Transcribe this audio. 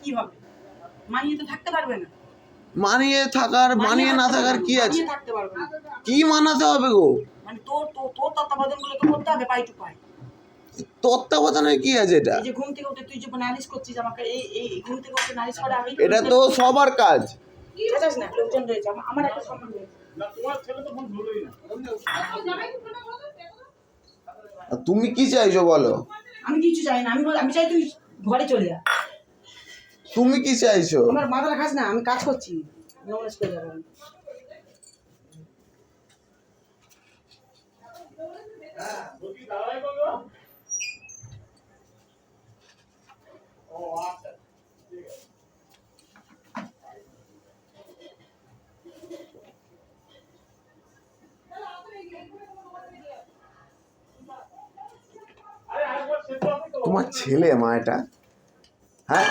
কি হবে? মানিয়ে তো থাকতে পারবে না। মানিয়ে থাকার মানিয়ে না থাকার কি আছে? থাকতে পারবে না। কি মানাতে হবে গো? মানে তোর তত্ত্বাবধান গুলো তো করতে হবে পাই টু পাই। তত্ত্বাবধানের কি আছে এটা? এই যে ঘুম থেকে উঠে তুই যে নালিশ করছিস আমাকে, এই ঘুম থেকে উঠে নালিশ করে আমি এটা তো সবার কাজ। চাচাস না, লোকজন রয়েছে, আমার একটা সম্মান রয়েছে। তুমি কি চাইছো বলো? আমি কিছু চাই না, আমি চাই তুই ঘরে চলে যা। তুমি কি চাইছো? আমার মাথাটা খাস না, আমি কাজ করছি। নমস্কার করে যাবেন। তোমার ছেলে মা এটা? হ্যাঁ